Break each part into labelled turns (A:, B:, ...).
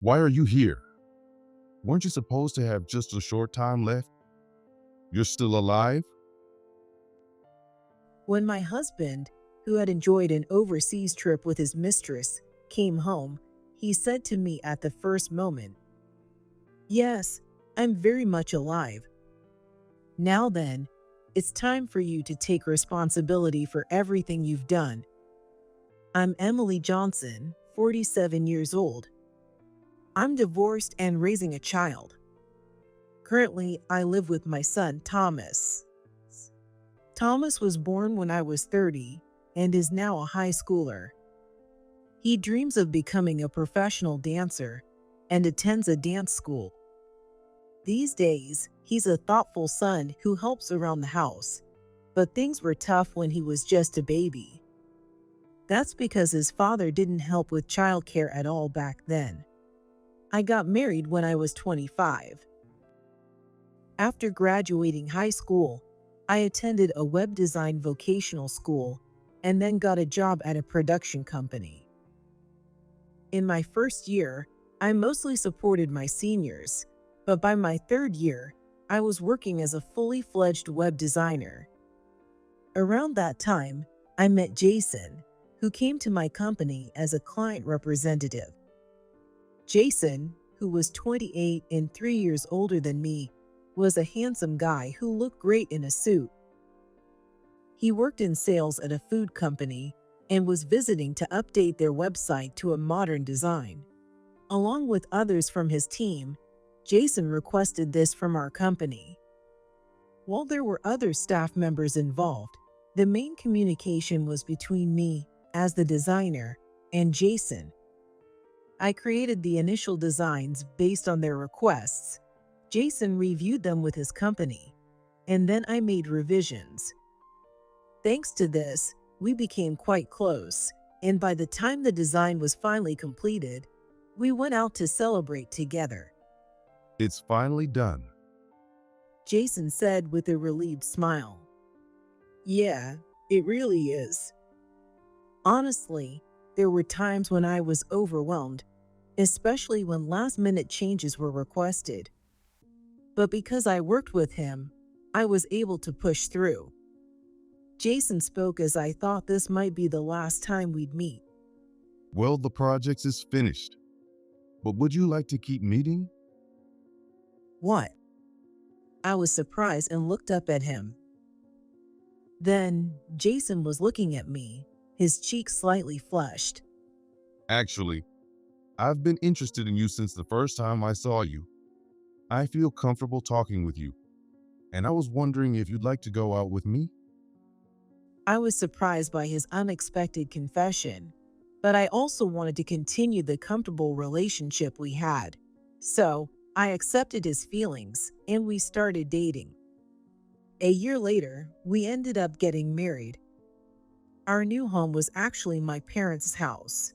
A: Why are you here? Weren't you supposed to have just a short time left? You're still alive?
B: When my husband, who had enjoyed an overseas trip with his mistress, came home, he said to me at the first moment, "Yes, I'm very much alive. Now then, it's time for you to take responsibility for everything you've done." I'm Emily Johnson, 47 years old. I'm divorced and raising a child. Currently, I live with my son, Thomas. Thomas was born when I was 30 and is now a high schooler. He dreams of becoming a professional dancer and attends a dance school. These days, he's a thoughtful son who helps around the house, but things were tough when he was just a baby. That's because his father didn't help with childcare at all back then. I got married when I was 25. After graduating high school, I attended a web design vocational school and then got a job at a production company. In my first year, I mostly supported my seniors, but by my third year, I was working as a fully fledged web designer. Around that time, I met Jason, who came to my company as a client representative. Jason, who was 28 and 3 years older than me, was a handsome guy who looked great in a suit. He worked in sales at a food company and was visiting to update their website to a modern design. Along with others from his team, Jason requested this from our company. While there were other staff members involved, the main communication was between me, as the designer, and Jason. I created the initial designs based on their requests. Jason reviewed them with his company, and then I made revisions. Thanks to this, we became quite close, and by the time the design was finally completed, we went out to celebrate together.
A: It's finally done.
B: Jason said with a relieved smile. "Yeah, it really is." Honestly, there were times when I was overwhelmed, especially when last-minute changes were requested. But because I worked with him, I was able to push through. Jason spoke as I thought this might be the last time we'd meet.
A: Well, the project is finished. But would you like to keep meeting?
B: What? I was surprised and looked up at him. Then, Jason was looking at me, his cheeks slightly flushed.
A: Actually, I've been interested in you since the first time I saw you. I feel comfortable talking with you, and I was wondering if you'd like to go out with me?
B: I was surprised by his unexpected confession, but I also wanted to continue the comfortable relationship we had. So, I accepted his feelings and we started dating. A year later, we ended up getting married. Our new home was actually my parents' house.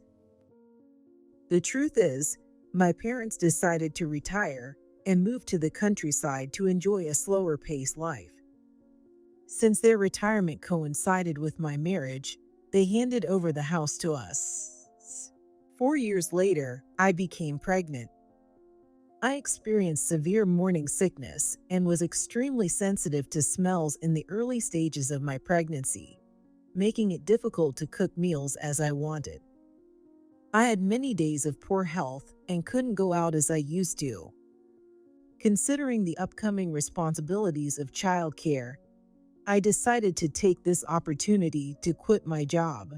B: The truth is, my parents decided to retire and move to the countryside to enjoy a slower-paced life. Since their retirement coincided with my marriage, they handed over the house to us. 4 years later, I became pregnant. I experienced severe morning sickness and was extremely sensitive to smells in the early stages of my pregnancy, making it difficult to cook meals as I wanted. I had many days of poor health and couldn't go out as I used to. Considering the upcoming responsibilities of childcare, I decided to take this opportunity to quit my job.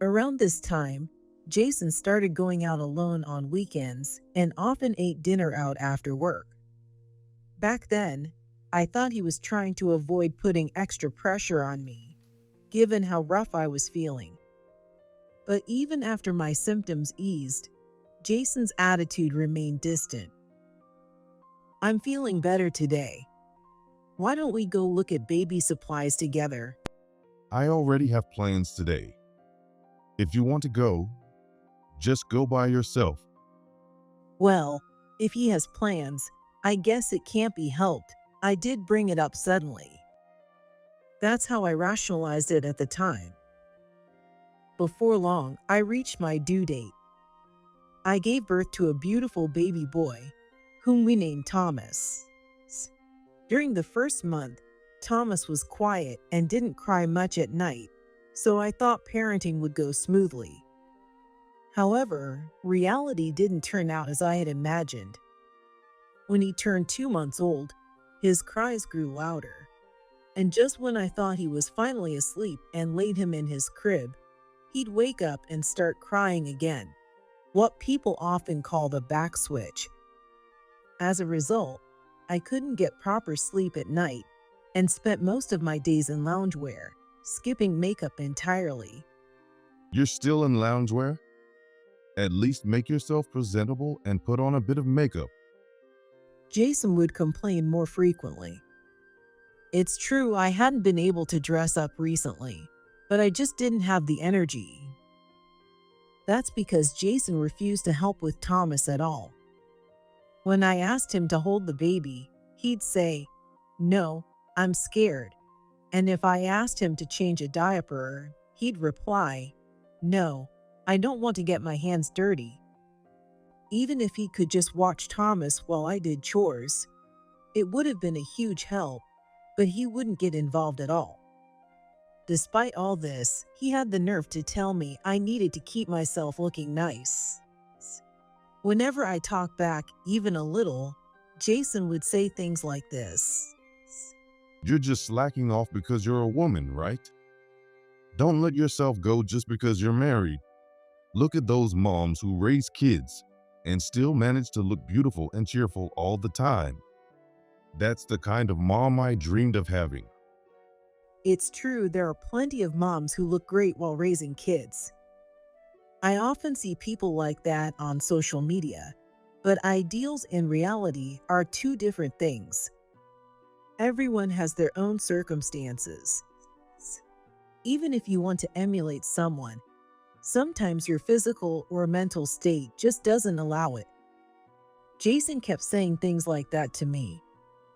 B: Around this time, Jason started going out alone on weekends and often ate dinner out after work. Back then, I thought he was trying to avoid putting extra pressure on me, given how rough I was feeling. But even after my symptoms eased, Jason's attitude remained distant. "I'm feeling better today. Why don't we go look at baby supplies together?"
A: I already have plans today. If you want to go, just go by yourself.
B: Well, if he has plans, I guess it can't be helped. I did bring it up suddenly. That's how I rationalized it at the time. Before long, I reached my due date. I gave birth to a beautiful baby boy, whom we named Thomas. During the first month, Thomas was quiet and didn't cry much at night, so I thought parenting would go smoothly. However, reality didn't turn out as I had imagined. When he turned 2 months old, his cries grew louder. And just when I thought he was finally asleep and laid him in his crib, he'd wake up and start crying again, what people often call the back switch. As a result, I couldn't get proper sleep at night and spent most of my days in loungewear, skipping makeup entirely.
A: You're still in loungewear? At least make yourself presentable and put on a bit of makeup.
B: Jason would complain more frequently. It's true I hadn't been able to dress up recently, but I just didn't have the energy. That's because Jason refused to help with Thomas at all. When I asked him to hold the baby, he'd say, "No, I'm scared." And if I asked him to change a diaper, he'd reply, "No, I don't want to get my hands dirty." Even if he could just watch Thomas while I did chores, it would have been a huge help, but he wouldn't get involved at all. Despite all this, he had the nerve to tell me I needed to keep myself looking nice. Whenever I talked back even a little, Jason would say things like this.
A: You're just slacking off because you're a woman, right? Don't let yourself go just because you're married. Look at those moms who raise kids and still manage to look beautiful and cheerful all the time. That's the kind of mom I dreamed of having.
B: It's true, there are plenty of moms who look great while raising kids. I often see people like that on social media, but ideals and reality are two different things. Everyone has their own circumstances. Even if you want to emulate someone, sometimes your physical or mental state just doesn't allow it. Jason kept saying things like that to me,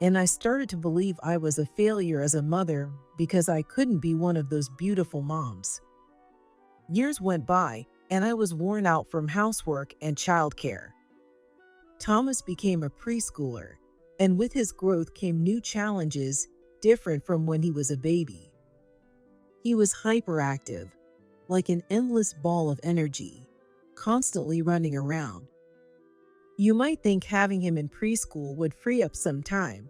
B: and I started to believe I was a failure as a mother because I couldn't be one of those beautiful moms. Years went by, and I was worn out from housework and childcare. Thomas became a preschooler, and with his growth came new challenges different from when he was a baby. He was hyperactive, like an endless ball of energy, constantly running around. You might think having him in preschool would free up some time,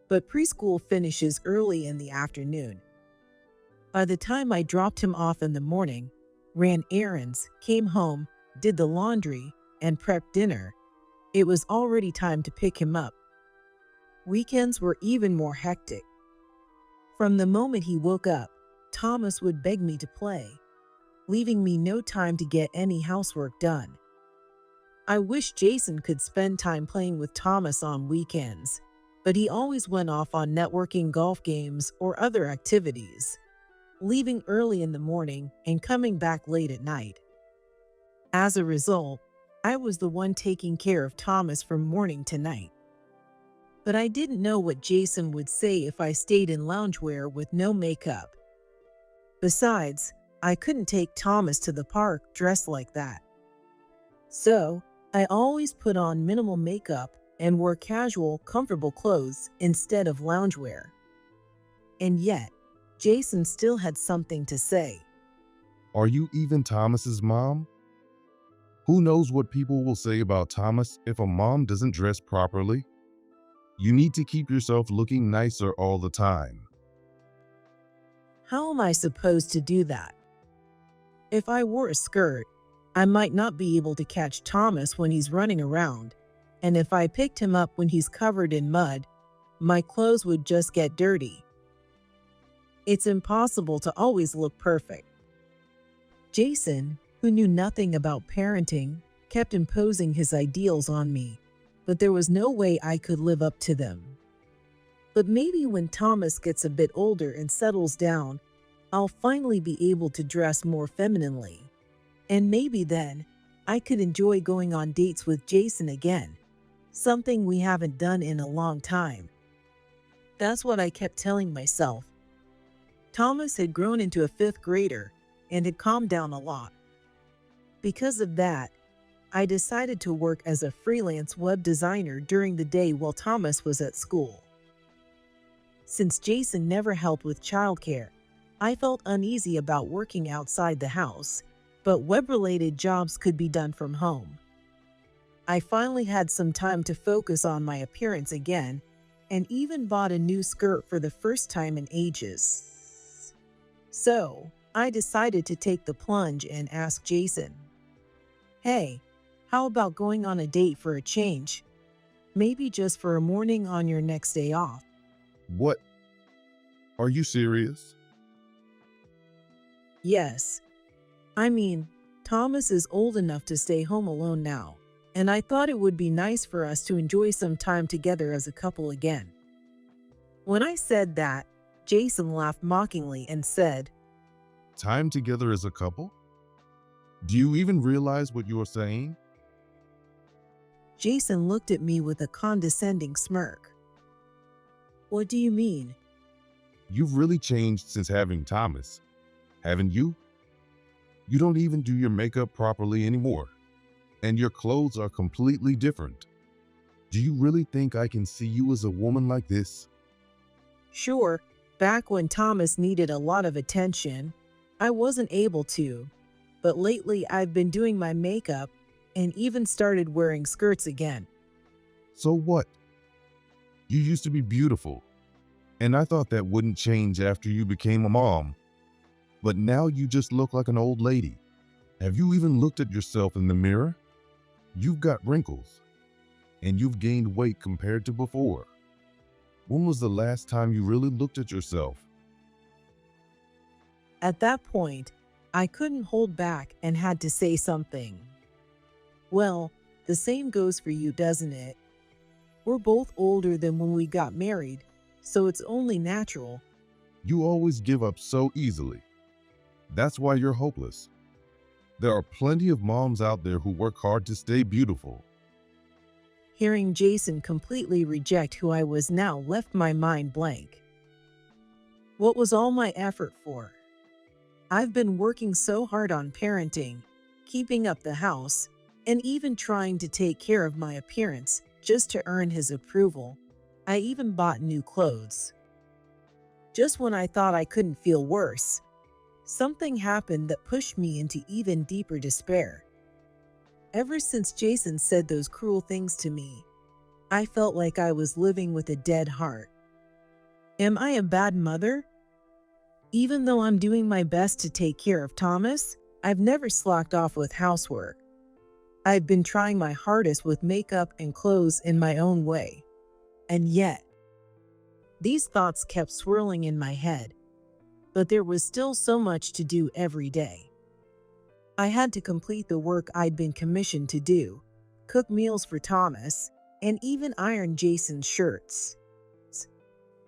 B: but preschool finishes early in the afternoon. By the time I dropped him off in the morning, ran errands, came home, did the laundry, and prepped dinner, it was already time to pick him up. Weekends were even more hectic. From the moment he woke up, Thomas would beg me to play, leaving me no time to get any housework done. I wish Jason could spend time playing with Thomas on weekends, but he always went off on networking golf games or other activities, leaving early in the morning and coming back late at night. As a result, I was the one taking care of Thomas from morning to night. But I didn't know what Jason would say if I stayed in loungewear with no makeup. Besides, I couldn't take Thomas to the park dressed like that. So, I always put on minimal makeup and wore casual, comfortable clothes instead of loungewear. And yet, Jason still had something to say.
A: Are you even Thomas's mom? Who knows what people will say about Thomas if a mom doesn't dress properly? You need to keep yourself looking nicer all the time.
B: How am I supposed to do that? If I wore a skirt, I might not be able to catch Thomas when he's running around, and if I picked him up when he's covered in mud, my clothes would just get dirty. It's impossible to always look perfect. Jason, who knew nothing about parenting, kept imposing his ideals on me, but there was no way I could live up to them. But maybe when Thomas gets a bit older and settles down, I'll finally be able to dress more femininely. And maybe then, I could enjoy going on dates with Jason again, something we haven't done in a long time. That's what I kept telling myself. Thomas had grown into a 5th grader and had calmed down a lot. Because of that, I decided to work as a freelance web designer during the day while Thomas was at school. Since Jason never helped with childcare, I felt uneasy about working outside the house, but web-related jobs could be done from home. I finally had some time to focus on my appearance again, and even bought a new skirt for the first time in ages. So, I decided to take the plunge and ask Jason, "Hey, how about going on a date for a change? Maybe just for a morning on your next day off."
A: What? Are you serious?
B: Yes. I mean, Thomas is old enough to stay home alone now, and I thought it would be nice for us to enjoy some time together as a couple again. When I said that, Jason laughed mockingly and said,
A: Time together as a couple? Do you even realize what you are saying?
B: Jason looked at me with a condescending smirk. "What do you mean?"
A: You've really changed since having Thomas, haven't you? You don't even do your makeup properly anymore, and your clothes are completely different. Do you really think I can see you as a woman like this?
B: Sure, back when Thomas needed a lot of attention, I wasn't able to, but lately I've been doing my makeup and even started wearing skirts again.
A: So what? You used to be beautiful, and I thought that wouldn't change after you became a mom. But now you just look like an old lady. Have you even looked at yourself in the mirror? You've got wrinkles, and you've gained weight compared to before. When was the last time you really looked at yourself?
B: At that point, I couldn't hold back and had to say something. "Well, the same goes for you, doesn't it? We're both older than when we got married, so it's only natural."
A: You always give up so easily. That's why you're hopeless. There are plenty of moms out there who work hard to stay beautiful.
B: Hearing Jason completely reject who I was now left my mind blank. What was all my effort for? I've been working so hard on parenting, keeping up the house, and even trying to take care of my appearance just to earn his approval. I even bought new clothes. Just when I thought I couldn't feel worse, something happened that pushed me into even deeper despair. Ever since Jason said those cruel things to me, I felt like I was living with a dead heart. Am I a bad mother? Even though I'm doing my best to take care of Thomas, I've never slacked off with housework. I've been trying my hardest with makeup and clothes in my own way. And yet, these thoughts kept swirling in my head. But there was still so much to do every day. I had to complete the work I'd been commissioned to do, cook meals for Thomas, and even iron Jason's shirts.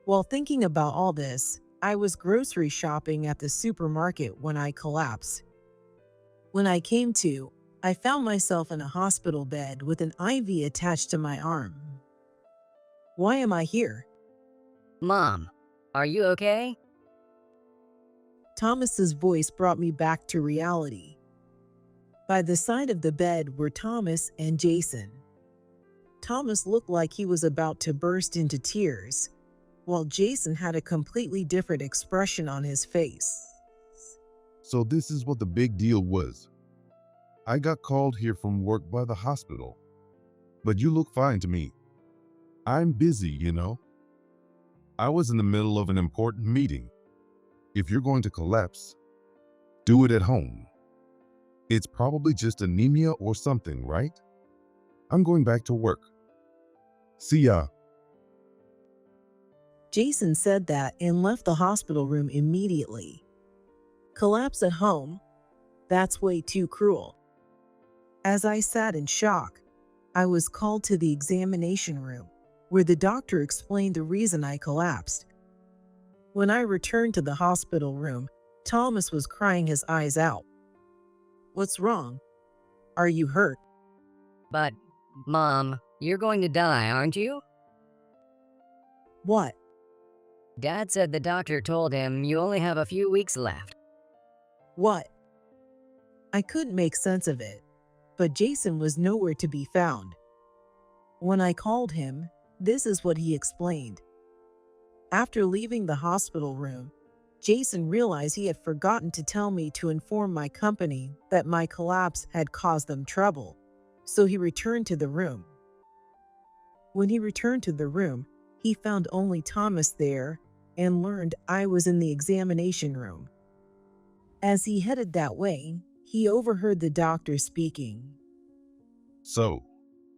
B: While thinking about all this, I was grocery shopping at the supermarket when I collapsed. When I came to, I found myself in a hospital bed with an IV attached to my arm. Why am I here?
C: Mom, are you okay?
B: Thomas's voice brought me back to reality. By the side of the bed were Thomas and Jason. Thomas looked like he was about to burst into tears, while Jason had a completely different expression on his face.
A: So this is what the big deal was. I got called here from work by the hospital, but you look fine to me. I'm busy, you know. I was in the middle of an important meeting. If you're going to collapse, do it at home. It's probably just anemia or something, right? I'm going back to work. See ya.
B: Jason said that and left the hospital room immediately. Collapse at home? That's way too cruel. As I sat in shock, I was called to the examination room, where the doctor explained the reason I collapsed. When I returned to the hospital room, Thomas was crying his eyes out. "What's wrong? Are you hurt?"
C: But, Mom, you're going to die, aren't you?
B: "What?"
C: Dad said the doctor told him you only have a few weeks left.
B: "What?" I couldn't make sense of it. but Jason was nowhere to be found. When I called him, this is what he explained. After leaving the hospital room, Jason realized he had forgotten to tell me to inform my company that my collapse had caused them trouble, so he returned to the room. When he returned to the room, he found only Thomas there and learned I was in the examination room. As he headed that way, he overheard the doctor speaking.
A: So,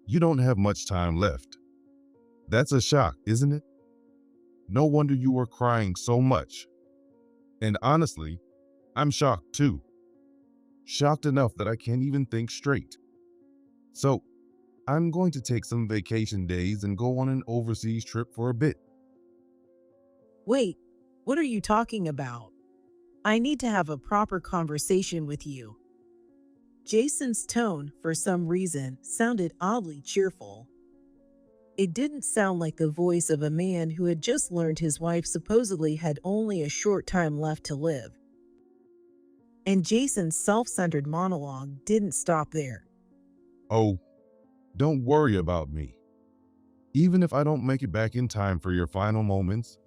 A: you don't have much time left. That's a shock, isn't it? No wonder you were crying so much. And honestly, I'm shocked too. Shocked enough that I can't even think straight. So, I'm going to take some vacation days and go on an overseas trip for a bit.
B: Wait, what are you talking about? I need to have a proper conversation with you. Jason's tone, for some reason, sounded oddly cheerful. It didn't sound like the voice of a man who had just learned his wife supposedly had only a short time left to live. And Jason's self-centered monologue didn't stop there.
A: Oh, don't worry about me. Even if I don't make it back in time for your final moments,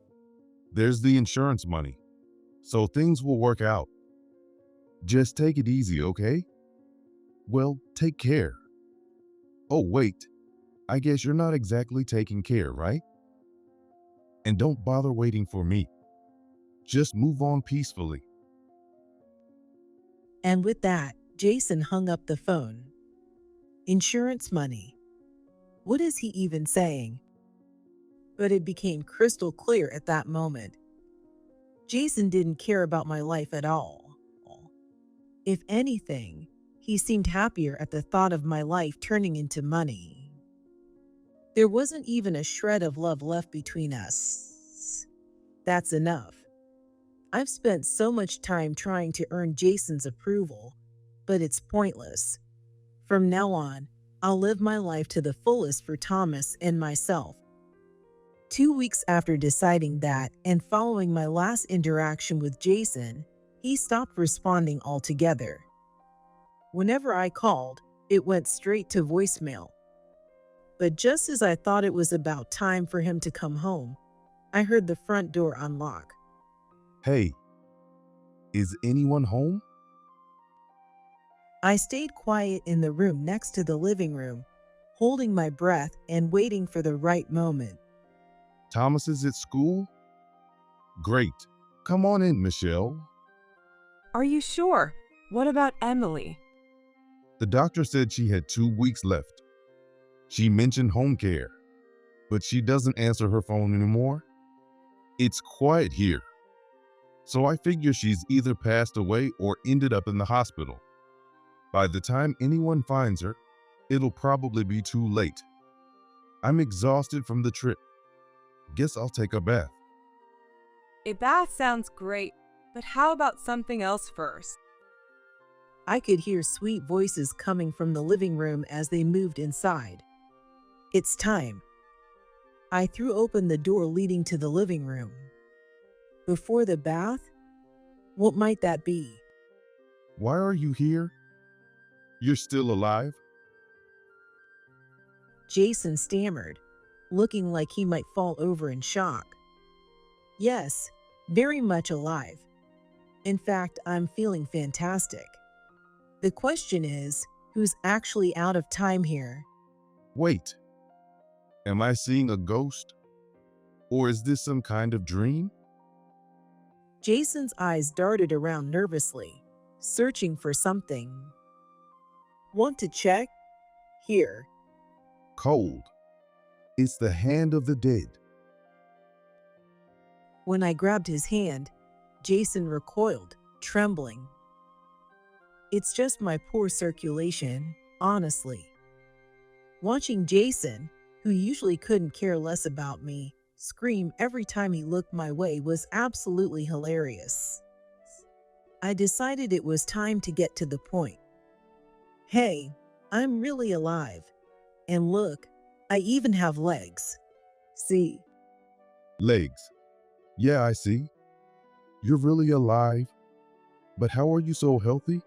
A: there's the insurance money, so things will work out. Just take it easy, okay? Well, take care. Oh, wait, I guess you're not exactly taking care, right? And don't bother waiting for me. Just move on peacefully.
B: And with that, Jason hung up the phone. Insurance money. What is he even saying? But it became crystal clear at that moment. Jason didn't care about my life at all. If anything, he seemed happier at the thought of my life turning into money. There wasn't even a shred of love left between us. That's enough. I've spent so much time trying to earn Jason's approval, but it's pointless. From now on, I'll live my life to the fullest for Thomas and myself. 2 weeks after deciding that and following my last interaction with Jason, he stopped responding altogether. Whenever I called, it went straight to voicemail. But just as I thought it was about time for him to come home, I heard the front door unlock.
A: Hey, is anyone home?
B: I stayed quiet in the room next to the living room, holding my breath and waiting for the right moment.
A: Thomas is at school? Great. Come on in, Michelle.
D: Are you sure? What about Emily?
A: The doctor said she had 2 weeks left. She mentioned home care, but she doesn't answer her phone anymore. It's quiet here, so I figure she's either passed away or ended up in the hospital. By the time anyone finds her, it'll probably be too late. I'm exhausted from the trip. Guess I'll take a bath.
D: A bath sounds great, but how about something else first?
B: I could hear sweet voices coming from the living room as they moved inside. It's time. I threw open the door leading to the living room. Before the bath? What might that be?
A: Why are you here? You're still alive?
B: Jason stammered, looking like he might fall over in shock. Yes, very much alive. In fact, I'm feeling fantastic. The question is, who's actually out of time here?
A: Wait, am I seeing a ghost? Or is this some kind of dream?
B: Jason's eyes darted around nervously, searching for something. Want to check? Here.
A: Cold. It's the hand of the dead.
B: When I grabbed his hand, Jason recoiled, trembling. It's just my poor circulation, honestly. Watching Jason, who usually couldn't care less about me, scream every time he looked my way was absolutely hilarious. I decided it was time to get to the point. Hey, I'm really alive. And look, I even have legs. See?
A: Legs. Yeah, I see. You're really alive. But how are you so healthy?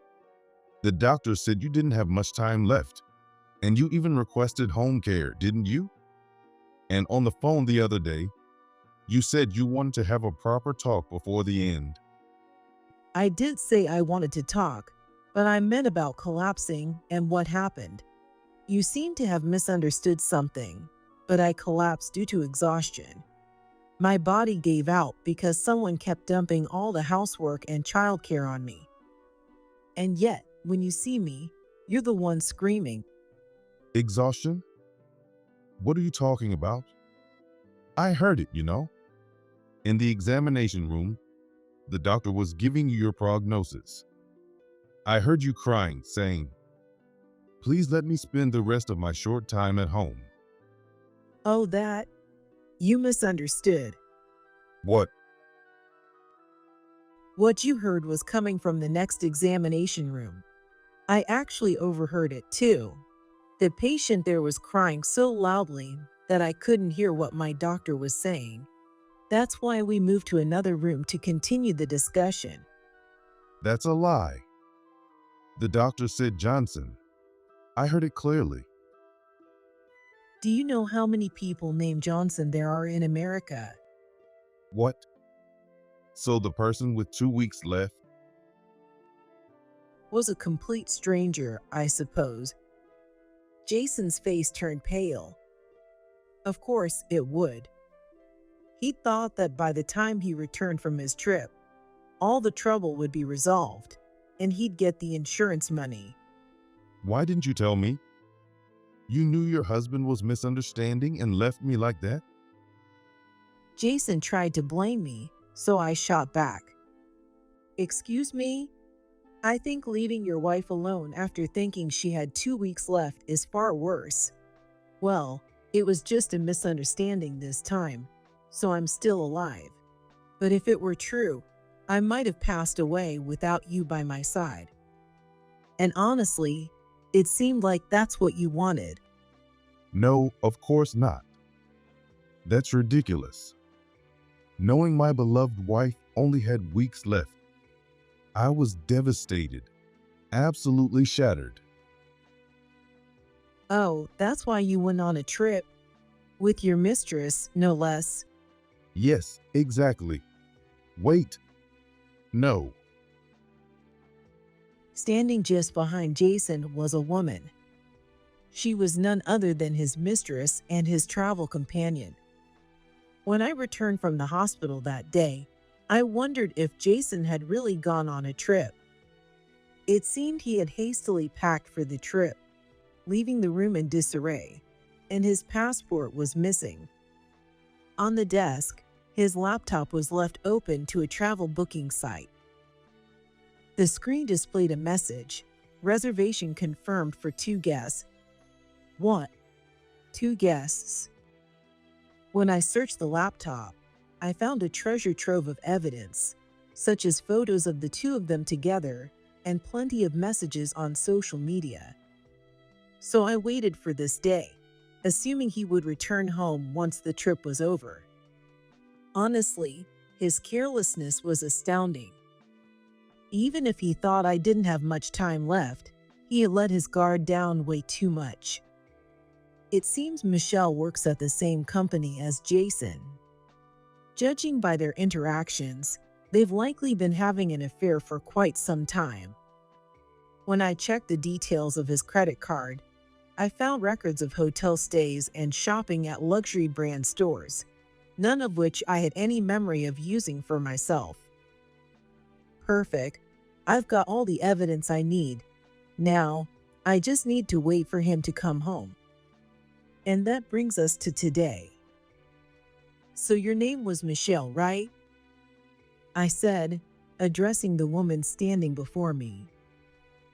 A: The doctor said you didn't have much time left, and you even requested home care, didn't you? And on the phone the other day, you said you wanted to have a proper talk before the end.
B: I did say I wanted to talk, but I meant about collapsing and what happened. You seem to have misunderstood something, but I collapsed due to exhaustion. My body gave out because someone kept dumping all the housework and childcare on me. And yet, when you see me, you're the one screaming.
A: Exhaustion? What are you talking about? I heard it, you know. In the examination room, the doctor was giving you your prognosis. I heard you crying, saying, "Please let me spend the rest of my short time at home."
B: Oh, that? You misunderstood.
A: What?
B: What you heard was coming from the next examination room. I actually overheard it too. The patient there was crying so loudly that I couldn't hear what my doctor was saying. That's why we moved to another room to continue the discussion.
A: That's a lie. The doctor said Johnson. I heard it clearly.
B: Do you know how many people named Johnson there are in America?
A: What? So the person with 2 weeks left?
B: Was a complete stranger, I suppose. Jason's face turned pale. Of course it would. He thought that by the time he returned from his trip, all the trouble would be resolved, and he'd get the insurance money.
A: Why didn't you tell me? You knew your husband was misunderstanding and left me like that?
B: Jason tried to blame me, so I shot back. Excuse me? I think leaving your wife alone after thinking she had 2 weeks left is far worse. Well, it was just a misunderstanding this time, so I'm still alive. But if it were true, I might have passed away without you by my side. And honestly, it seemed like that's what you wanted.
A: No, of course not. That's ridiculous. Knowing my beloved wife only had weeks left, I was devastated, absolutely shattered.
B: Oh, that's why you went on a trip? With your mistress, no less.
A: Yes, exactly. Wait. No.
B: Standing just behind Jason was a woman. She was none other than his mistress and his travel companion. When I returned from the hospital that day, I wondered if Jason had really gone on a trip. It seemed he had hastily packed for the trip, leaving the room in disarray, and his passport was missing. On the desk, his laptop was left open to a travel booking site. The screen displayed a message, reservation confirmed for 2 guests. What? 2 guests. When I searched the laptop, I found a treasure trove of evidence, such as photos of the 2 of them together and plenty of messages on social media. So I waited for this day, assuming he would return home once the trip was over. Honestly, his carelessness was astounding. Even if he thought I didn't have much time left, he had let his guard down way too much. It seems Michelle works at the same company as Jason. Judging by their interactions, they've likely been having an affair for quite some time. When I checked the details of his credit card, I found records of hotel stays and shopping at luxury brand stores, none of which I had any memory of using for myself. Perfect. I've got all the evidence I need. Now, I just need to wait for him to come home. And that brings us to today. So your name was Michelle, right? I said, addressing the woman standing before me.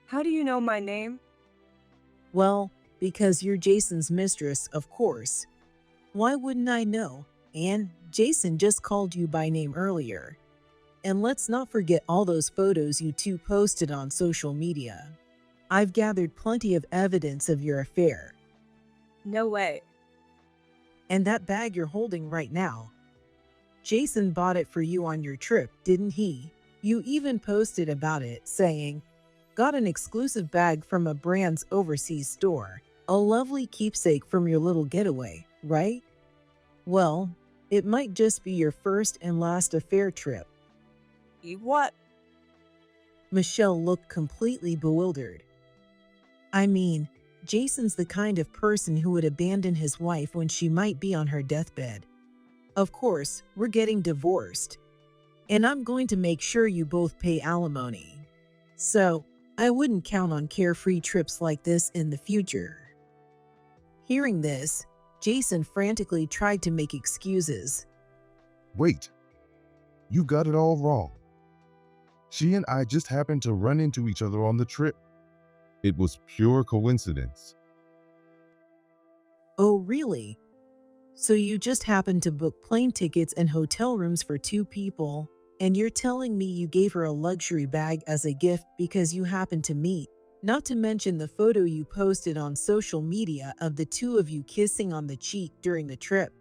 D: How do you know my name?
B: Well, because you're Jason's mistress, of course. Why wouldn't I know? And Jason just called you by name earlier. And let's not forget all those photos you 2 posted on social media. I've gathered plenty of evidence of your affair.
D: No way.
B: And that bag you're holding right now. Jason bought it for you on your trip, didn't he? You even posted about it, saying, Got an exclusive bag from a brand's overseas store. A lovely keepsake from your little getaway, right? Well, it might just be your first and last affair trip.
D: What?
B: Michelle looked completely bewildered. I mean, Jason's the kind of person who would abandon his wife when she might be on her deathbed. Of course, we're getting divorced. And I'm going to make sure you both pay alimony. So, I wouldn't count on carefree trips like this in the future. Hearing this, Jason frantically tried to make excuses.
A: Wait, you got it all wrong. She and I just happened to run into each other on the trip. It was pure coincidence.
B: Oh, really? So you just happened to book plane tickets and hotel rooms for 2 people, and you're telling me you gave her a luxury bag as a gift because you happened to meet? Not to mention the photo you posted on social media of the 2 of you kissing on the cheek during the trip.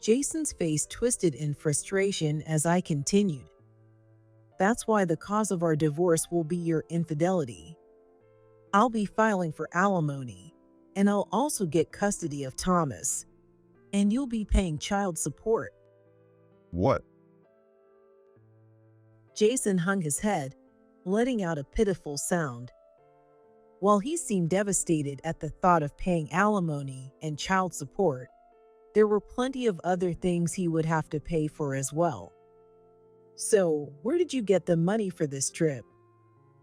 B: Jason's face twisted in frustration as I continued. That's why the cause of our divorce will be your infidelity. I'll be filing for alimony, and I'll also get custody of Thomas. And you'll be paying child support.
A: What?
B: Jason hung his head, letting out a pitiful sound. While he seemed devastated at the thought of paying alimony and child support, there were plenty of other things he would have to pay for as well. So, where did you get the money for this trip?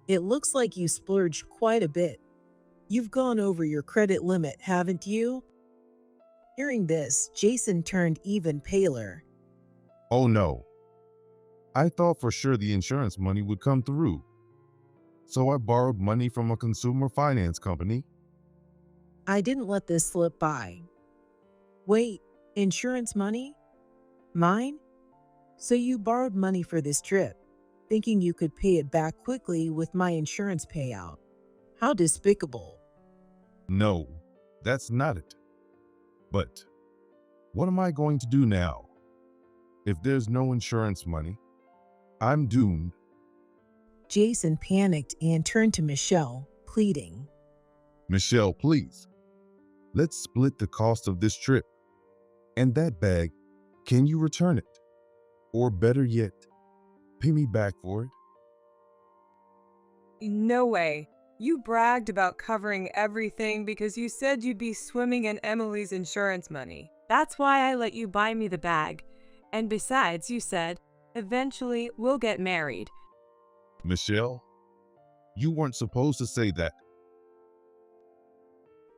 B: It looks like you splurged quite a bit. You've gone over your credit limit, haven't you? Hearing this, Jason turned even paler.
A: Oh no. I thought for sure the insurance money would come through. So I borrowed money from a consumer finance company.
B: I didn't let this slip by. Wait, insurance money? Mine? So you borrowed money for this trip, thinking you could pay it back quickly with my insurance payout. How despicable.
A: No, that's not it. But what am I going to do now? If there's no insurance money, I'm doomed.
B: Jason panicked and turned to Michelle, pleading.
A: Michelle, please. Let's split the cost of this trip. And that bag, can you return it? Or better yet, pay me back for it?
D: No way. You bragged about covering everything because you said you'd be swimming in Emily's insurance money. That's why I let you buy me the bag. And besides, you said, eventually we'll get married.
A: Michelle, you weren't supposed to say that.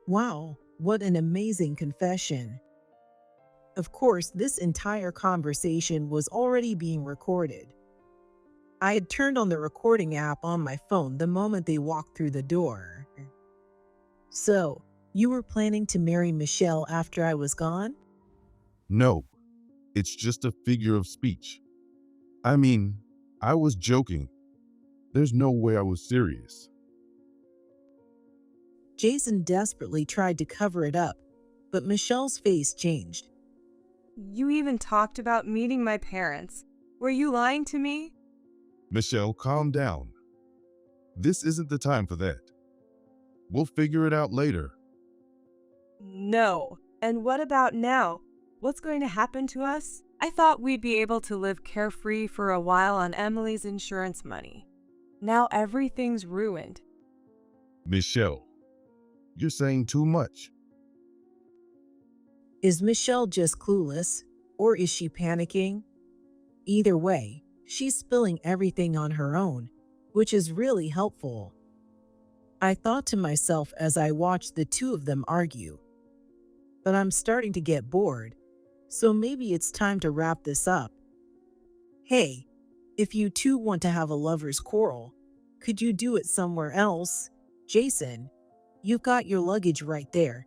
B: Wow, what an amazing confession. Of course, this entire conversation was already being recorded. I had turned on the recording app on my phone the moment they walked through the door. So, you were planning to marry Michelle after I was gone?
A: No, it's just a figure of speech. I mean, I was joking. There's no way I was serious.
B: Jason desperately tried to cover it up, but Michelle's face changed.
D: You even talked about meeting my parents. Were you lying to me?
A: Michelle, calm down. This isn't the time for that. We'll figure it out later.
D: No. And what about now? What's going to happen to us? I thought we'd be able to live carefree for a while on Emily's insurance money. Now everything's ruined.
A: Michelle, you're saying too much.
B: Is Michelle just clueless, or is she panicking? Either way, she's spilling everything on her own, which is really helpful. I thought to myself as I watched the 2 of them argue. But I'm starting to get bored, so maybe it's time to wrap this up. Hey, if you 2 want to have a lover's quarrel, could you do it somewhere else? Jason, you've got your luggage right there.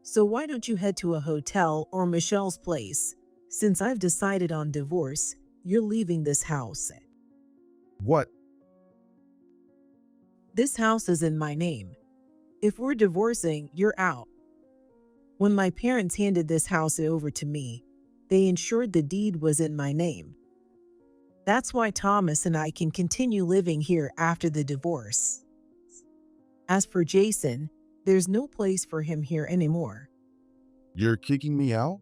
B: So why don't you head to a hotel or Michelle's place? Since I've decided on divorce, you're leaving this house.
A: What?
B: This house is in my name. If we're divorcing, you're out. When my parents handed this house over to me, they ensured the deed was in my name. That's why Thomas and I can continue living here after the divorce. As for Jason, there's no place for him here anymore.
A: You're kicking me out?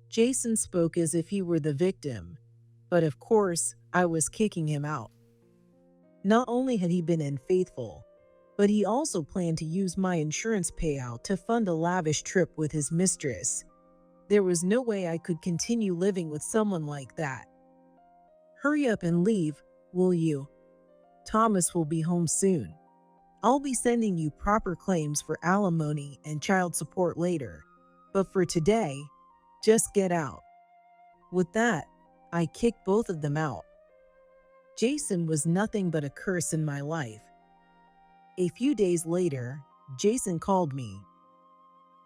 B: Jason spoke as if he were the victim, but of course, I was kicking him out. Not only had he been unfaithful, but he also planned to use my insurance payout to fund a lavish trip with his mistress. There was no way I could continue living with someone like that. Hurry up and leave, will you? Thomas will be home soon. I'll be sending you proper claims for alimony and child support later, but for today, just get out. With that, I kicked both of them out. Jason was nothing but a curse in my life. A few days later, Jason called me.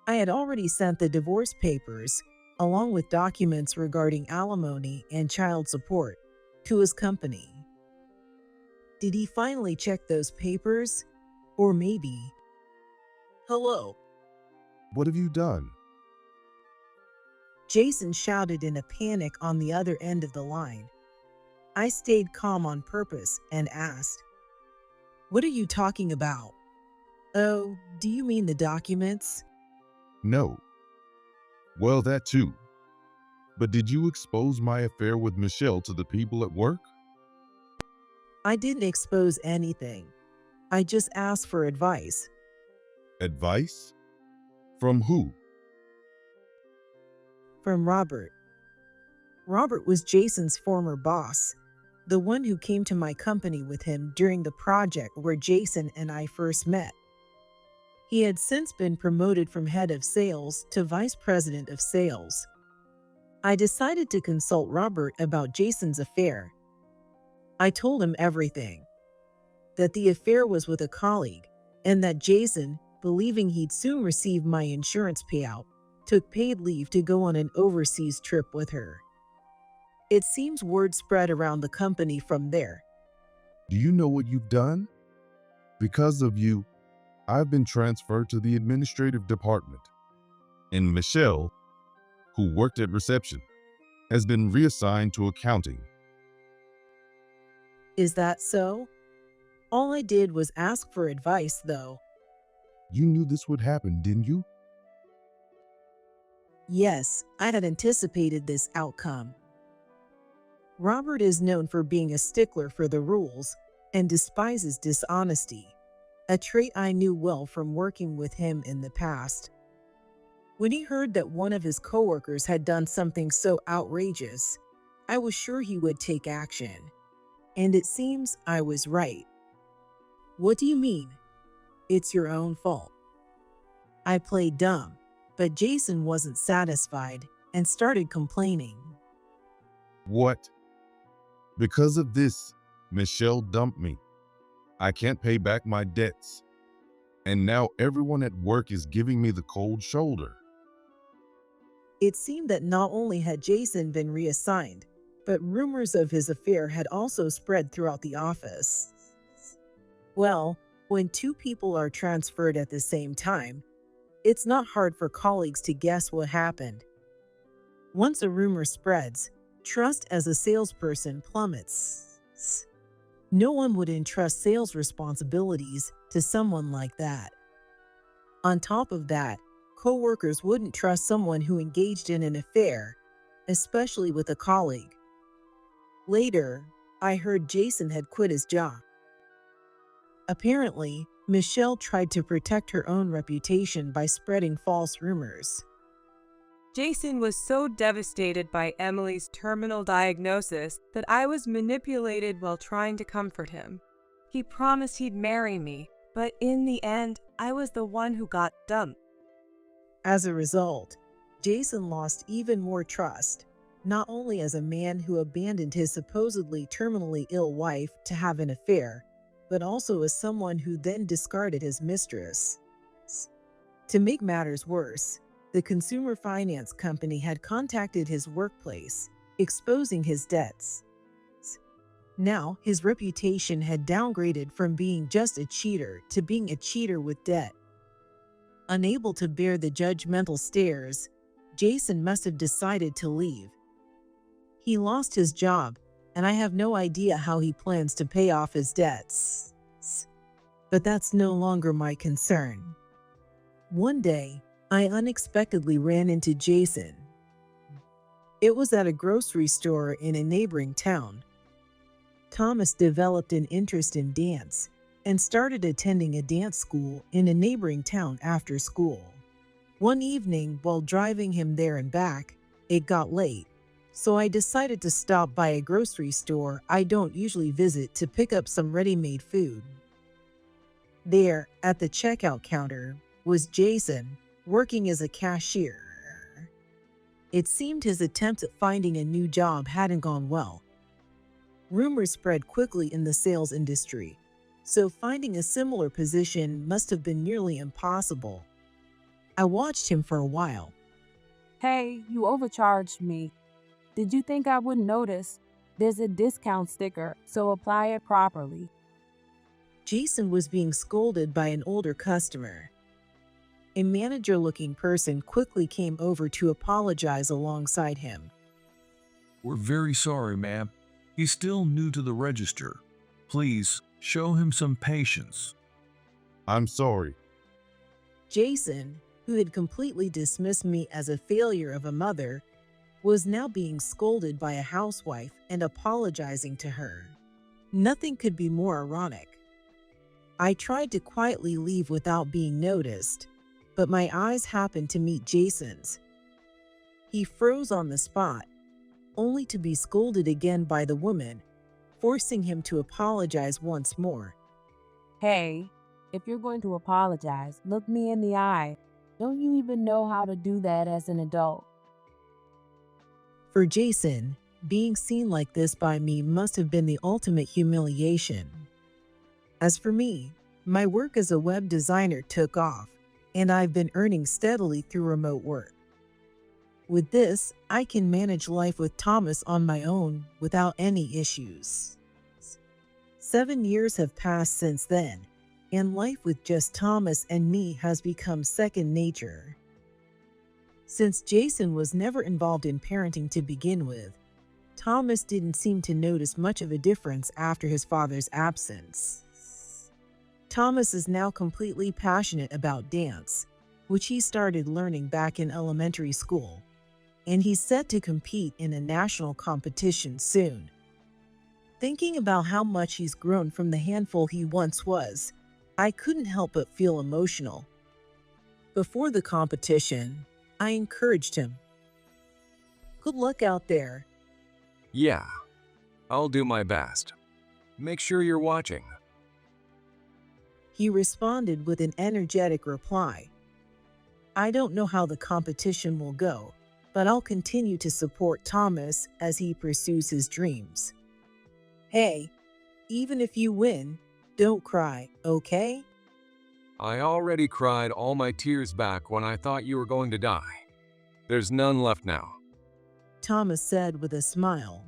B: I had already sent the divorce papers, along with documents regarding alimony and child support, to his company. Did he finally check those papers? Or maybe... Hello?
A: What have you done?
B: Jason shouted in a panic on the other end of the line. I stayed calm on purpose and asked, "What are you talking about?" "Oh, do you mean the documents?"
A: No. Well, that too. But did you expose my affair with Michelle to the people at work?
B: I didn't expose anything. I just asked for advice.
A: Advice? From who?
B: From Robert. Robert was Jason's former boss, the one who came to my company with him during the project where Jason and I first met. He had since been promoted from head of sales to vice president of sales. I decided to consult Robert about Jason's affair. I told him everything. That the affair was with a colleague, and that Jason, believing he'd soon receive my insurance payout, took paid leave to go on an overseas trip with her. It seems word spread around the company from there.
A: Do you know what you've done? Because of you, I've been transferred to the administrative department. And Michelle, who worked at reception, has been reassigned to accounting.
B: Is that so? All I did was ask for advice, though.
A: You knew this would happen, didn't you?
B: Yes, I had anticipated this outcome. Robert is known for being a stickler for the rules and despises dishonesty, a trait I knew well from working with him in the past. When he heard that one of his coworkers had done something so outrageous, I was sure he would take action. And it seems I was right. What do you mean? It's your own fault. I played dumb, but Jason wasn't satisfied and started complaining.
A: What? Because of this, Michelle dumped me. I can't pay back my debts. And now everyone at work is giving me the cold shoulder.
B: It seemed that not only had Jason been reassigned, but rumors of his affair had also spread throughout the office. Well, when two people are transferred at the same time, it's not hard for colleagues to guess what happened. Once a rumor spreads, trust as a salesperson plummets. No one would entrust sales responsibilities to someone like that. On top of that, coworkers wouldn't trust someone who engaged in an affair, especially with a colleague. Later, I heard Jason had quit his job. Apparently, Michelle tried to protect her own reputation by spreading false rumors.
D: Jason was so devastated by Emily's terminal diagnosis that I was manipulated while trying to comfort him. He promised he'd marry me, but in the end, I was the one who got dumped.
B: As a result, Jason lost even more trust, not only as a man who abandoned his supposedly terminally ill wife to have an affair, but also as someone who then discarded his mistress. To make matters worse, the consumer finance company had contacted his workplace, exposing his debts. Now, his reputation had downgraded from being just a cheater to being a cheater with debt. Unable to bear the judgmental stares, Jason must have decided to leave. He lost his job, and I have no idea how he plans to pay off his debts. But that's no longer my concern. One day, I unexpectedly ran into Jason. It was at a grocery store in a neighboring town. Thomas developed an interest in dance and started attending a dance school in a neighboring town after school. One evening, while driving him there and back, it got late, so I decided to stop by a grocery store I don't usually visit to pick up some ready-made food. There, at the checkout counter, was Jason, working as a cashier. It seemed his attempt at finding a new job hadn't gone well. Rumors spread quickly in the sales industry, so finding a similar position must have been nearly impossible. I watched him for a while.
E: Hey, you overcharged me. Did you think I wouldn't notice? There's a discount sticker, so apply it properly.
B: Jason was being scolded by an older customer. A manager-looking person quickly came over to apologize alongside him.
F: We're very sorry, ma'am. He's still new to the register. Please show him some patience.
A: I'm sorry.
B: Jason, who had completely dismissed me as a failure of a mother, was now being scolded by a housewife and apologizing to her. Nothing could be more ironic. I tried to quietly leave without being noticed, but my eyes happened to meet Jason's. He froze on the spot, only to be scolded again by the woman, forcing him to apologize once more.
E: Hey, if you're going to apologize, look me in the eye. Don't you even know how to do that as an adult?
B: For Jason, being seen like this by me must have been the ultimate humiliation. As for me, my work as a web designer took off, and I've been earning steadily through remote work. With this, I can manage life with Thomas on my own without any issues. 7 years have passed since then, and life with just Thomas and me has become second nature. Since Jason was never involved in parenting to begin with, Thomas didn't seem to notice much of a difference after his father's absence. Thomas is now completely passionate about dance, which he started learning back in elementary school, and he's set to compete in a national competition soon. Thinking about how much he's grown from the handful he once was, I couldn't help but feel emotional. Before the competition, I encouraged him. Good luck out there.
G: Yeah, I'll do my best. Make sure you're watching.
B: He responded with an energetic reply. I don't know how the competition will go, but I'll continue to support Thomas as he pursues his dreams. Hey, even if you win, don't cry, okay?
G: I already cried all my tears back when I thought you were going to die. There's none left now.
B: Thomas said with a smile.